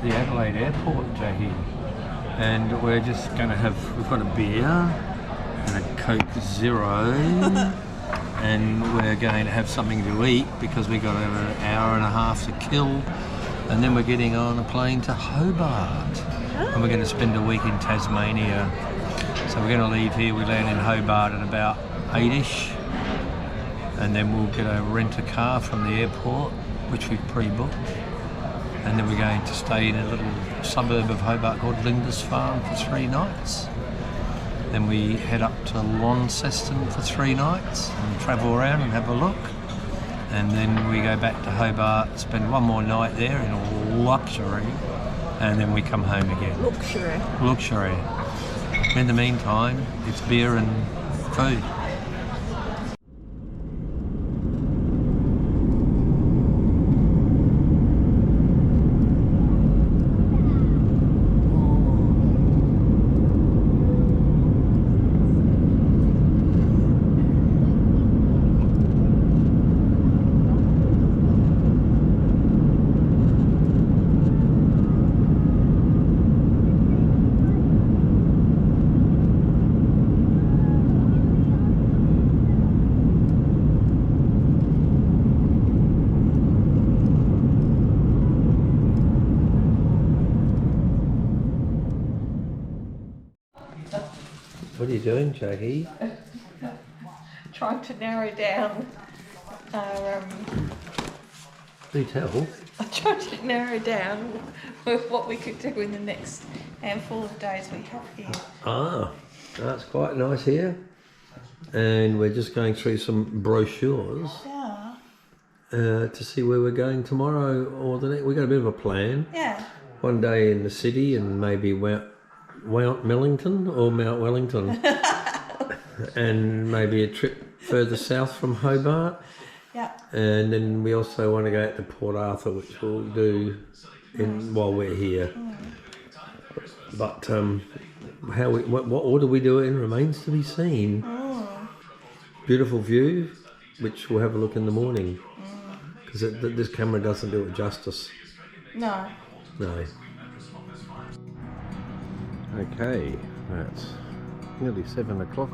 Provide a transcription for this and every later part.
the Adelaide airport, Jackie, and we're just going to have, we've got a beer and a Coke Zero, and we're going to have something to eat because we've got an hour and a half to kill, and then we're getting on a plane to Hobart, and we're going to spend a week in Tasmania. So we're going to leave here, we land in Hobart at about 8ish, and then we'll rent a car from the airport, which we've pre-booked, and then we're going to stay in a little suburb of Hobart called Lindisfarne for 3 nights. Then we head up to Launceston for 3 nights and travel around and have a look, and then we go back to Hobart, spend 1 more night there in all luxury, and then we come home again. Luxury. In the meantime, it's beer and food. What are you doing, Jackie? Trying to narrow down our... Do tell. I'm trying to narrow down what we could do in the next handful of days we have here. Ah, that's quite nice here. And we're just going through some brochures to see where we're going tomorrow or the next. We've got a bit of a plan. Yeah. One day in the city and maybe Mount Wellington or Mount Wellington. And maybe a trip further south from Hobart. Yeah. And then we also want to go out to Port Arthur, which we'll do while we're here. But what order we do it in remains to be seen. Beautiful view, which we'll have a look in the morning. Because this camera doesn't do it justice. No. No. Okay, that's nearly 7 o'clock.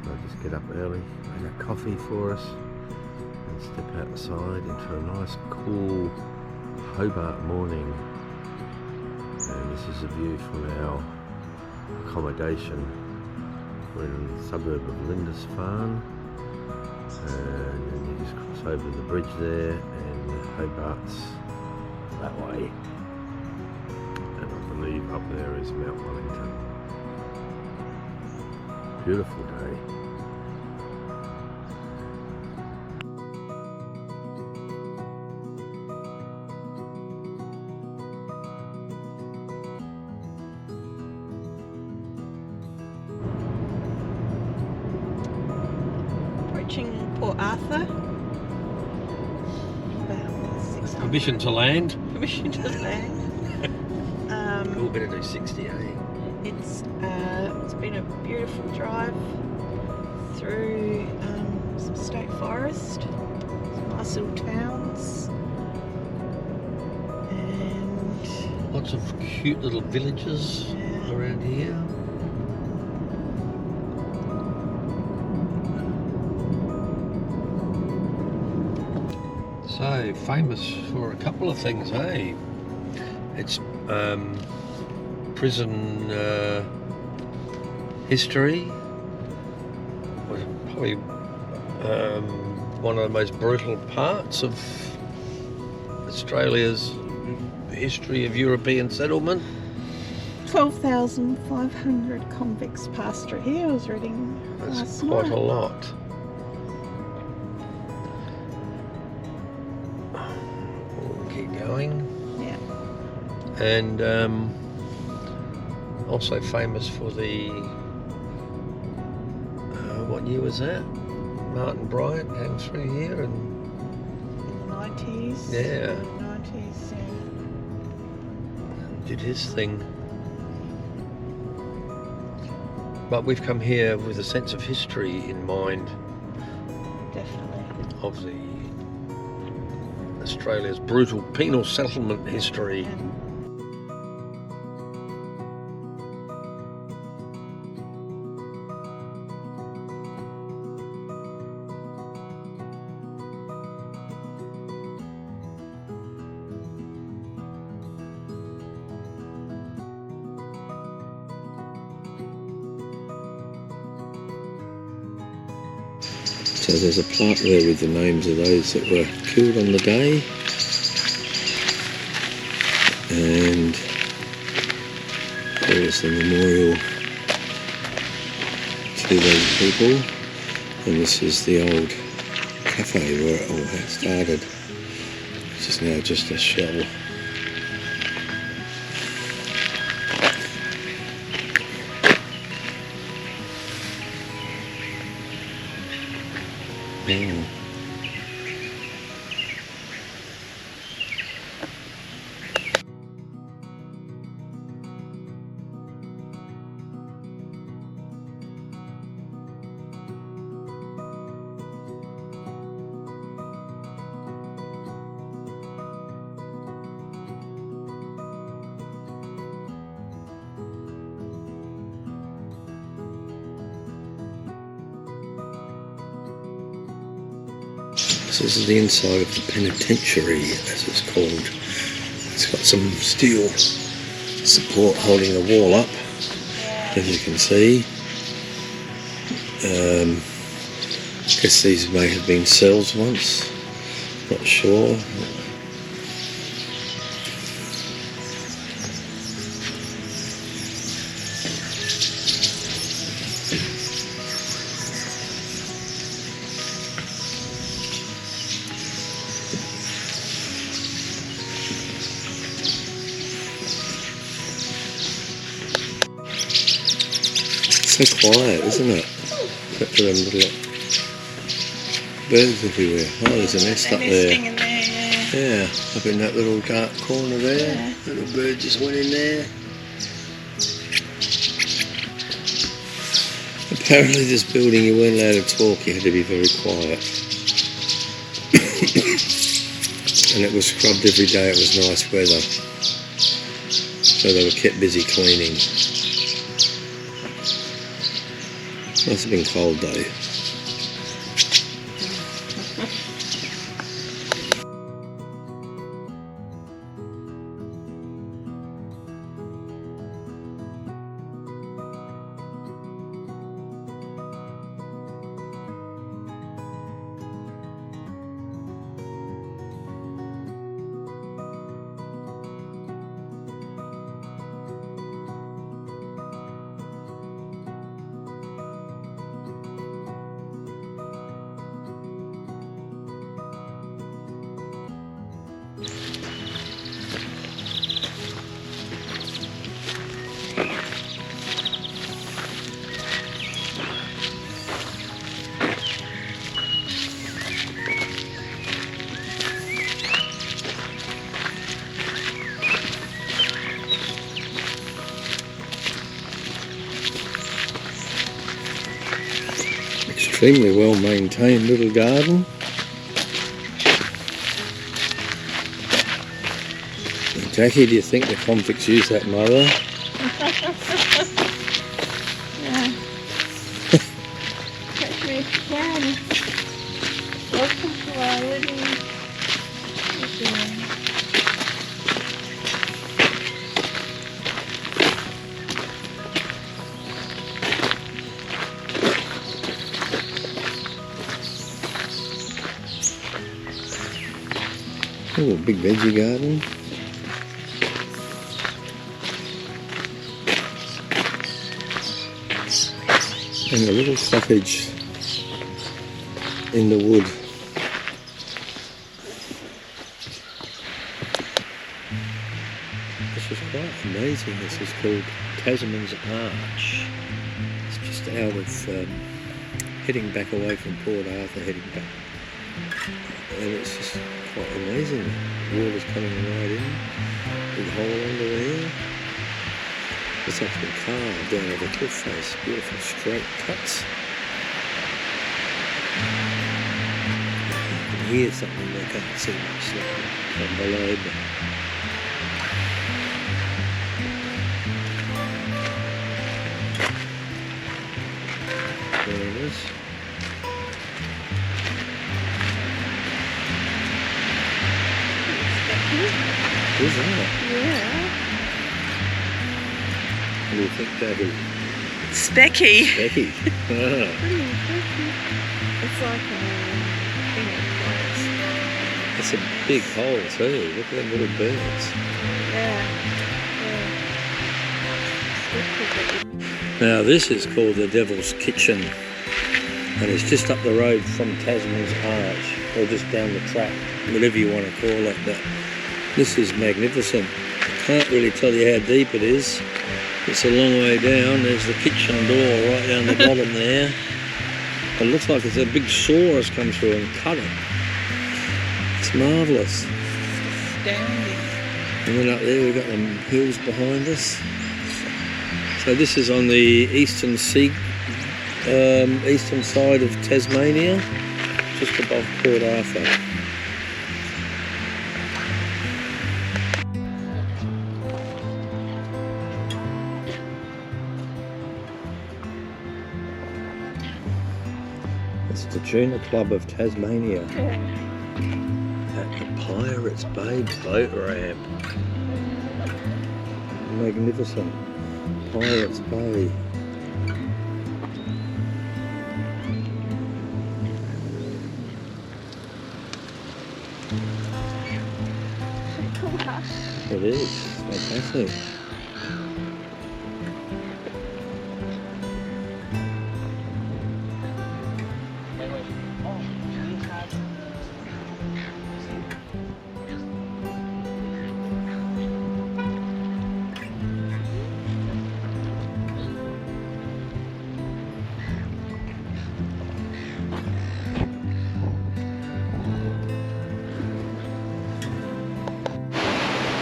I'll just get up early, make a coffee for us, and step outside into a nice cool Hobart morning. And this is a view from our accommodation. We're in the suburb of Lindisfarne, and then you just cross over the bridge there, and Hobart's that way. And I believe up there is Mount Wellington. Beautiful day. Approaching Port Arthur. About 600. Permission to land. Permission to land. We'll better do 68. It's been a beautiful drive through some state forest, some nice little towns, and lots of cute little villages around here. So famous for a couple of things, hey? It's prison history. Probably one of the most brutal parts of Australia's history of European settlement. 12,500 convicts passed through here. I was reading That's last quite night. a lot. We'll keep going. Yeah. And also famous for the what year was that? Martin Bryant came through here and In the 90s. Yeah. In the 90s, yeah. did his thing. But we've come here with a sense of history in mind Definitely. of the Australia's brutal penal settlement history. So there's a plaque there with the names of those that were killed on the day, and there's the memorial to those people, and this is the old cafe where it all had started, which is now just a shell. Yeah. This is the inside of the penitentiary, as it's called. It's got some steel support holding the wall up, as you can see. I guess these may have been cells once, not sure. So quiet, isn't it? Look for them little birds everywhere. Oh, there's a nest up there. In there, yeah. Yeah, up in that little dark corner there. Yeah. Little bird just went in there. Apparently this building you weren't allowed to talk, you had to be very quiet. And it was scrubbed every day, it was nice weather. So they were kept busy cleaning. Must have been cold though. Extremely well maintained little garden. Jackie, do you think the convicts use that mower? Yeah. Catch me if you can. Welcome to our living. Oh, a big veggie garden. And a little cottage in the wood. This is quite amazing. This is called Tasman's Arch. It's just out of heading back away from Port Arthur, heading back. And it's just quite amazing. The water's coming right in. Big hole under there. It's actually carved down at the cliff face. Beautiful straight cuts. You can hear something, I can't see much from below. But there it is. Isn't it? Yeah. What do you think, Daddy? Specky. Specky. Ah. It's like It's a big hole too. Look at them little birds. yeah. Now this is called the Devil's Kitchen, and it's just up the road from Tasman's Arch, or just down the track, whatever you want to call it. But this is magnificent. I can't really tell you how deep it is. It's a long way down. There's the kitchen door right down the bottom there. It looks like it's a big saw has come through and cut it. It's marvellous. Astounding. And then up there we've got the hills behind us. So this is on the eastern side of Tasmania, just above Port Arthur. It's the Tuna Club of Tasmania at the Pirates Bay boat ramp. Magnificent. Pirates Bay. It is fantastic.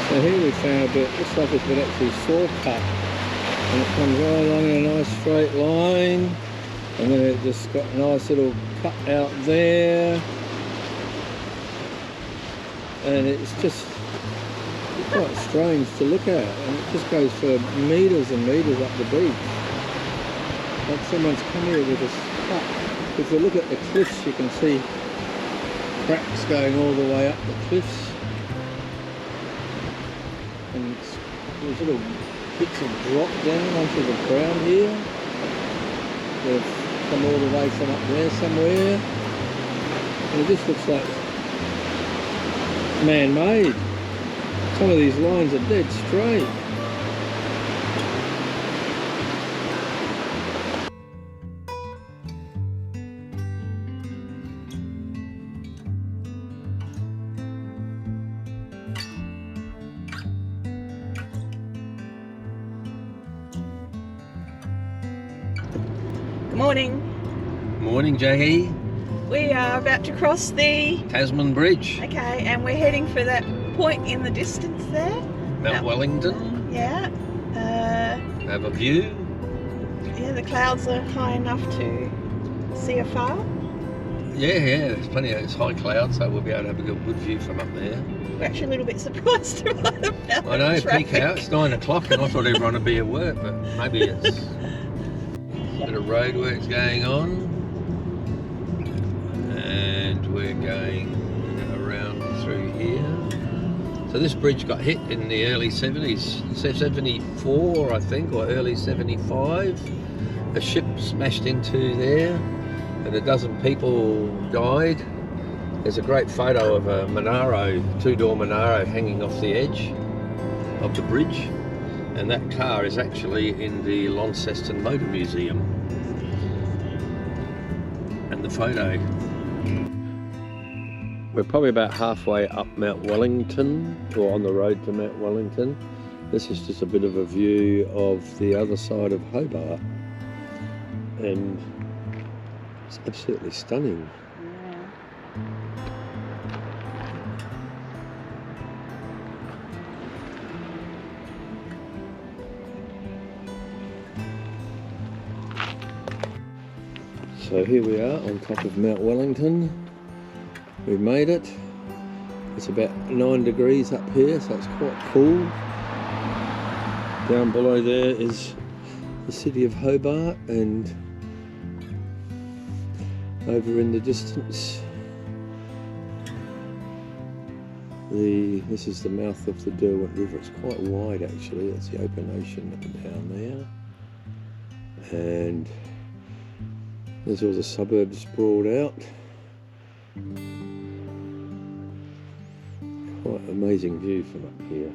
So here we found a bit, looks like it's been actually saw cut, and it comes right along in a nice straight line, and then it just got a nice little cut out there, and it's just quite strange to look at, and it just goes for metres and metres up the beach. Like someone's come here with this cut. If you look at the cliffs, you can see cracks going all the way up the cliffs. And there's little bits of drop down onto the ground here. They've come all the way from up there somewhere. And it just looks like man-made. Some of these lines are dead straight. Good morning. Morning, Jackie. We are about to cross the Tasman Bridge. okay, and we're heading for that point in the distance there. Mount Wellington. Yeah. Have a view. Yeah, the clouds are high enough to see afar. Yeah, there's plenty of it's high clouds, so we'll be able to have a good view from up there. We're actually a little bit surprised about the amount I know, of traffic. peak out, it's 9 o'clock and I thought everyone would be at work, but maybe it's a bit of roadworks going on. And we're going around through here. So this bridge got hit in the early 70s, 74 I think, or early 75. A ship smashed into there and a dozen people died. There's a great photo of a Monaro, two-door Monaro hanging off the edge of the bridge, and that car is actually in the Launceston Motor Museum. And the photo. We're probably about halfway up Mount Wellington, or on the road to Mount Wellington. This is just a bit of a view of the other side of Hobart, and it's absolutely stunning. So here we are on top of Mount Wellington. We've made it. It's about 9 degrees up here, so it's quite cool. Down below there is the city of Hobart, and over in the distance, this is the mouth of the Derwent River. It's quite wide actually. It's the open ocean down there, and there's all the suburbs sprawled out. Quite amazing view from up here.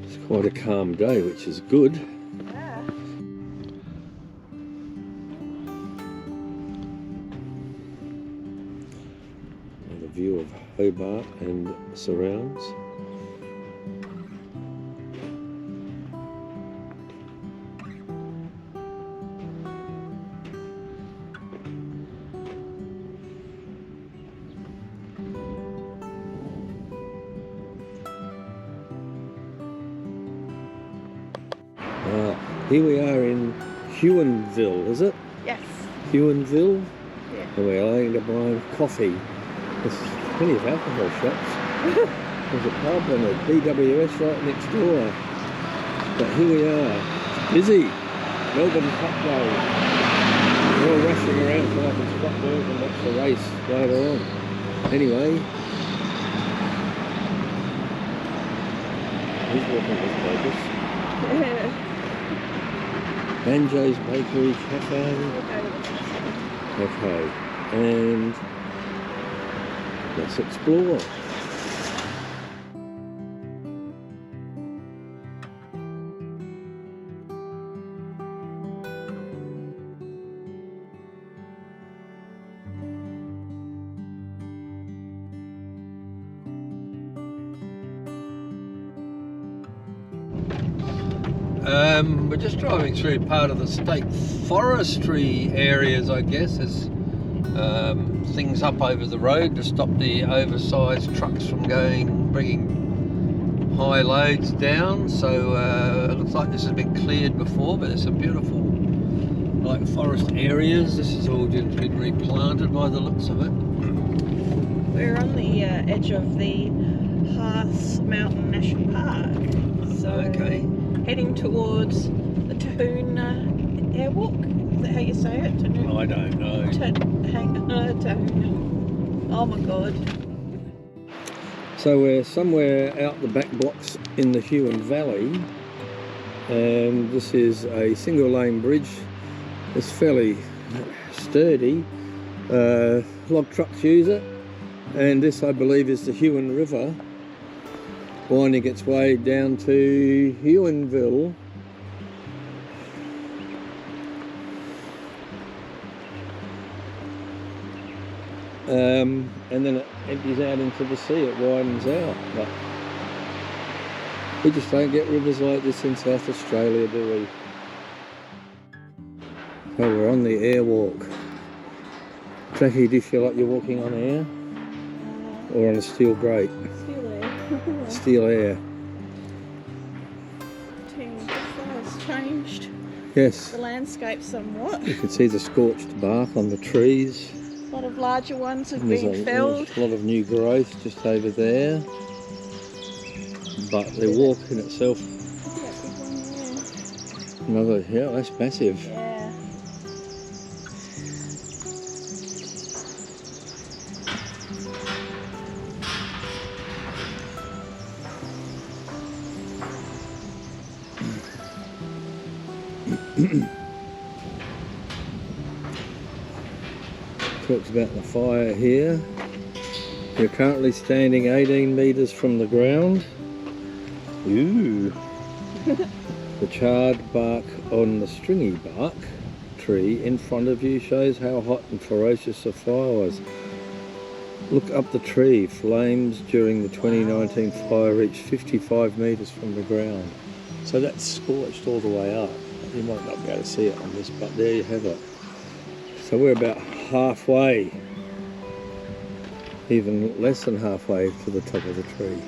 It's quite a calm day, which is good. Yeah. And a view of Hobart and surrounds. Here we are in Huonville, is it? Yes. Huonville? Yeah. And we're going to buy coffee. There's plenty of alcohol shops. There's a pub and a BWS right next door. But here we are. It's busy. Melbourne Cup Day. We're all rushing around so I can stop work and watch the race later on. Anyway, he's walking with focus. Banjo's Bakery Cafe. Okay, and let's explore. We're just driving through part of the state forestry areas, I guess. There's things up over the road to stop the oversized trucks from bringing high loads down. So it looks like this has been cleared before, but there's some beautiful like forest areas. This is all just been replanted by the looks of it. We're on the edge of the Harse Mountain National Park. So Okay. heading towards the Huon Airwalk. Is that how you say it? I don't know. Oh my god. So we're somewhere out the back blocks in the Huon Valley, and this is a single lane bridge. It's fairly sturdy. Log trucks use it, and this I believe is the Huon River winding its way down to Huonville. And then it empties out into the sea, it widens out. But we just don't get rivers like this in South Australia, do we? So we're on the Airwalk. Jackie, do you feel like you're walking on air? Or on a steel grate? Steel air. Steel air. It's changed Yes. the landscape somewhat. You can see the scorched bark on the trees. A lot of larger ones have And there's been felled. a lot of new growth just over there. But the walk in itself, Yeah, big one there. another, yeah, that's massive. Yeah. Talks about the fire here. We're currently standing 18 metres from the ground. Ooh. The charred bark on the stringy bark tree in front of you shows how hot and ferocious the fire was. Look up the tree. Flames during the 2019 fire reached 55 metres from the ground. So that's scorched all the way up. You might not be able to see it on this, but there you have it. So we're about halfway, even less than halfway to the top of the tree.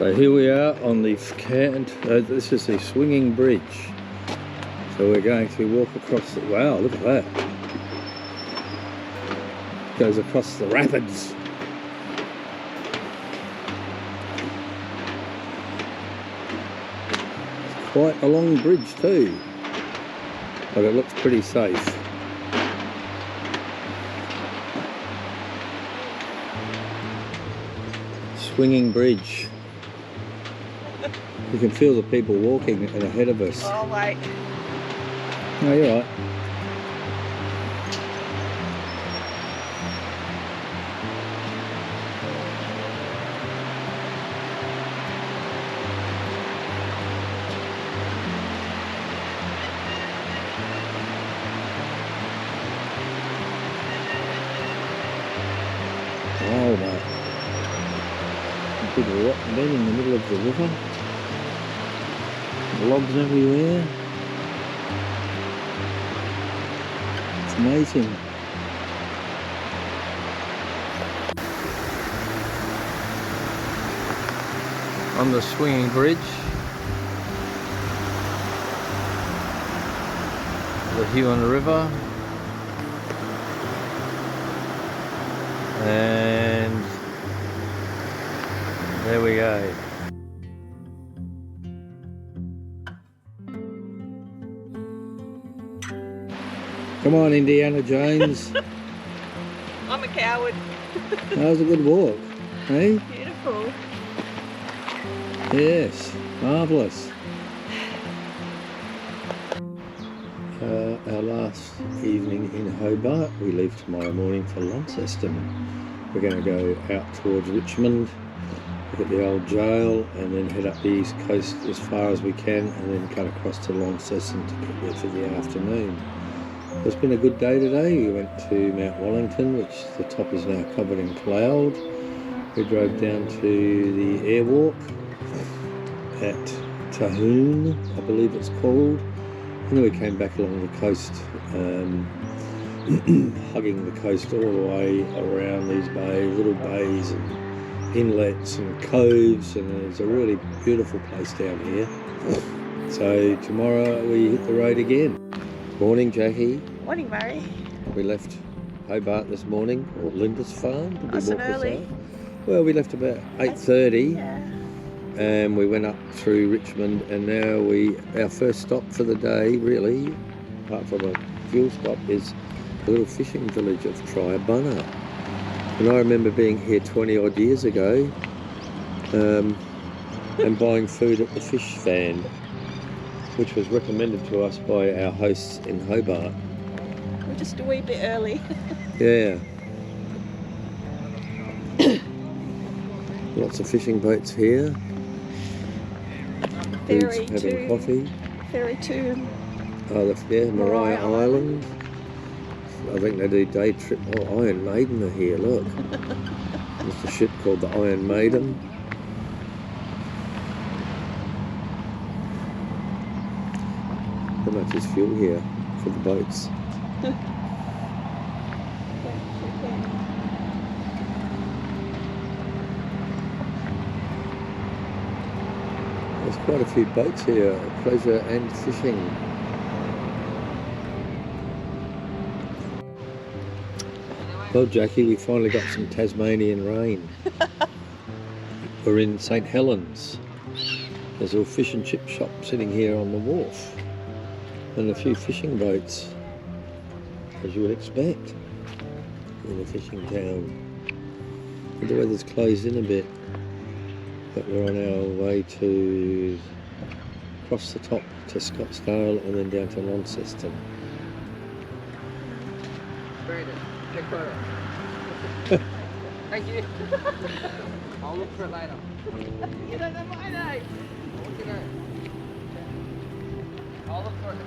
So here we are on the this is the swinging bridge. So we're going to walk across the, wow, look at that. Goes across the rapids. It's quite a long bridge too, but it looks pretty safe. Swinging bridge. You can feel the people walking ahead of us. Oh, wait. No, you're right. Oh, mate. People walking down in the middle of the river. Logs everywhere. It's amazing. On the swinging bridge, the Huon River, and there we go. Come on, Indiana Jones. I'm a coward. That was a good walk, eh? Beautiful. Yes, marvellous. Our last evening in Hobart. We leave tomorrow morning for Launceston. We're going to go out towards Richmond, look at the old jail, and then head up the east coast as far as we can, and then cut across to Launceston to get there for the afternoon. It's been a good day today. We went to Mount Wellington, which the top is now covered in cloud. We drove down to the Airwalk at Huon, I believe it's called. And then we came back along the coast, hugging the coast all the way around these bays, little bays and inlets and coves, and it's a really beautiful place down here. So tomorrow we hit the road again. Morning, Jackie. Morning, Murray. We left Hobart this morning, or Lindisfarne. Nice and early. Well, we left about 8:30. Yeah. And we went up through Richmond, and now our first stop for the day, really, apart from a fuel stop, is the little fishing village of Triabunna. And I remember being here 20 odd years ago and buying food at the fish stand, which was recommended to us by our hosts in Hobart. We're just a wee bit early. Yeah. Lots of fishing boats here. Ferry Dudes having coffee. Ferry to Maria Island. I think they do day trip. Oh, Iron Maiden are here, look. There's a ship called the Iron Maiden. How much is fuel here for the boats? There's quite a few boats here, pleasure and fishing. Well, Jackie, we finally got some Tasmanian rain. We're in St Helens. There's a little fish and chip shop sitting here on the wharf, and a few fishing boats, as you would expect in a fishing town. The weather's closed in a bit, but we're on our way to cross the top to Scottsdale and then down to Launceston. Brandon, take photo. Thank you. I'll look for it later. You don't know my name. What's your name? I'll look for it.